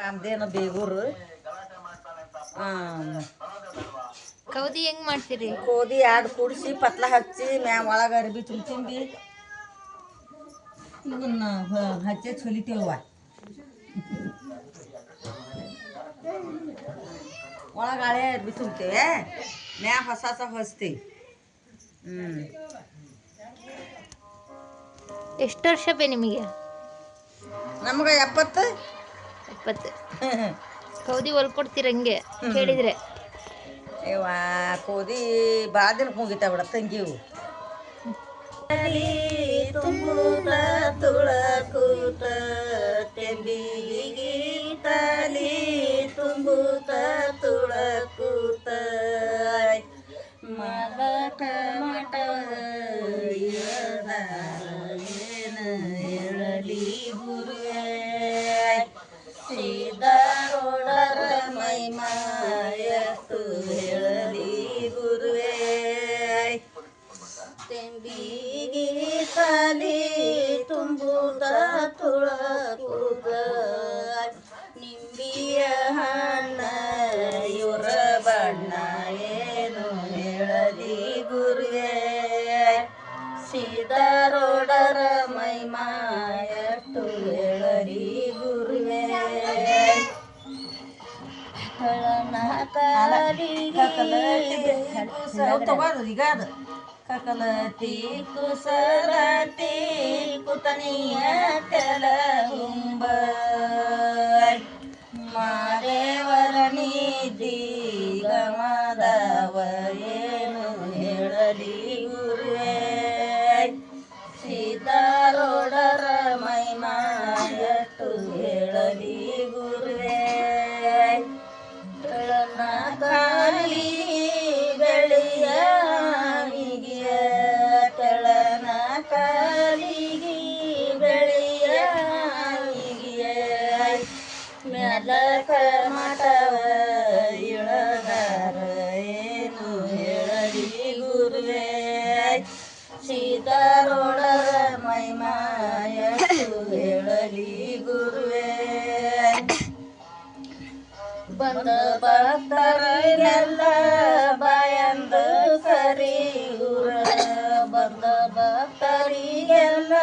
ಕಾಮದೇನ ಬೇಗೂರು. ಕೌದಿ ಹೆಂಗ್ ಮಾಡ್ತೀರಿ? ಕೋದಿ ಆಡ್ ಕೂಡಿಸಿ ಪತ್ಲ ಹಚ್ಚಿ ಒಳಗೆ ಅರ್ಬಿ ತುಂಬಿ ಇವನ್ನ ಹಚ್ಚಿ ಹೊಲಿತೇವ. ಒಳಗೆ ಹಳೆ ಅರ್ಬಿ ತುಂಬ್ತೇವೆ, ಹೊಸ ಹೊಸ್ತೀವಿ. ಎಷ್ಟು ವರ್ಷ ಬೇ ನಿಮಗೆ? ನಮ್ಗೆ 70. ಕೌದಿ ಹೊಲ್ಕೊಡ್ತೀರ ಹಂಗೆ ಕೇಳಿದ್ರೆ? ಕೋದಿ ಭಾಳ ದಿನಕ್ಕೆ ಮುಗಿತಾ ಬಿಡ ತಂಗಿವು. ತುಂಬೂತ ತುಳಕೂತ ತೆಂಬಿಗಿ ತಲಿ ತುಂಬೂತ ತುಳಕೂತ ಮಲಕ ಮಠ ಏನ ಹೇಳಲಿ ಗುರುವೇ ಸೀದಾರೋಡರ ಮೈಮಾಯತ್ತು ಹೇಳಲಿ ಗುರುವೇ ತೆಂಬಿಗಿ ತಲಿ ತುಂಬುದ ತುಳಕುದ ನಿಂಬಿಯ ಹಣ್ಣ ಇವರ ಬಣ್ಣ ಏನು ಹೇಳಲಿ ಗುರುವೇ ಸೀದಾರೋಡರ ಮೈಮಾಯಟ್ಟು ಹೇಳಲಿ ಗುರುವೇ ಕಕಲತಿ ಕುಸಲತಿ ಕುತನಿಯ ತೆಲಗುಂಬ ಮಾದೇವರ ನಿಧಿ ಗಮದವ ಏನು ಹೇಳಲಿ ಗುರುವೇ ಸೀತಾರೋಡರ ಮೈಮಾಯಟ್ಟು ಹೇಳಲಿ ಗುರುವೇ ಕಾಲಿ ಬೆಳೆಯ ತೆಳನ ಕಾಲಿಗೆ ಬೆಳೆಯ ಮೆಲಕ ಮಠವ ಇಳದಾರ ಏನು ಹೇಳಲಿ ಗುರುವೇ ಸೀತಾರೋಡರ ಮೈಮಾಯಟ್ಟು ಹೇಳಲಿ ಗುರುವೇ ಬಂದ ಭಕ್ತರಿಗೆಲ್ಲ ಬಾಯಂದು ಕರಿಯೂರ ಬಂದ ಭಕ್ತರಿಗೆಲ್ಲ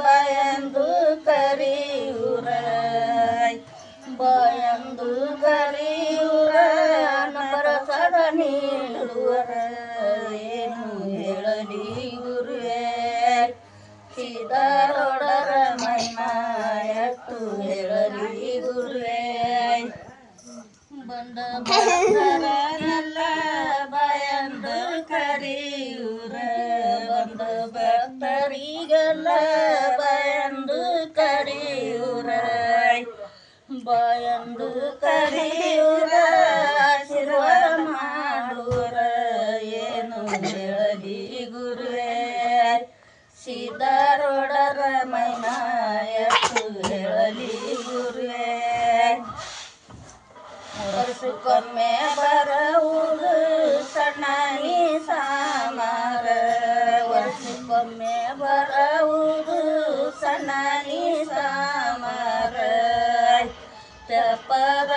ಬಾಯಂದು ಕರಿಯೂರ ಬಾಯಂದು ಕರಿಯೂರ ಪ್ರಸಾದ ನೀಡುವರ ಏನು ಹೇಳಲಿ ಗುರುವೇ ಸೀತಾರೋಡರ ಮೈಮಾಯಟ್ಟು ಹೇಳಲಿ ಗುರುವೇ ಬಂದ ಭಕ್ತರೆಲ್ಲ ಬಾಯಂದು ಕರಿಯೂರ ಬಂದ ಭಕ್ತರಿಗೆಲ್ಲ ಬಾಯಂದು ಕರಿಯೂರ ಬಾಯಂದು ಕರಿಯೂರ ಆಶೀರ್ವಾದ ಮಾಡುವರ ಏನು ಹೇಳಲಿ ಗುರುವೇ ಸೀತಾರೋಡರ ಮೈಮಾಯಟ್ಟು ಹೇಳಲಿ ಗುರುವೇ ವರ್ಷಕ್ಕೊಮ್ಮೆ ಬರವುದು ಸಣ್ಣಿ ಸಾಮಾರ ವರ್ಷಕ್ಕೊಮ್ಮೆ ಬರವುದು ಸಣ್ಣಿ ಸಾಮಾರ ತೆಪ್ಪರ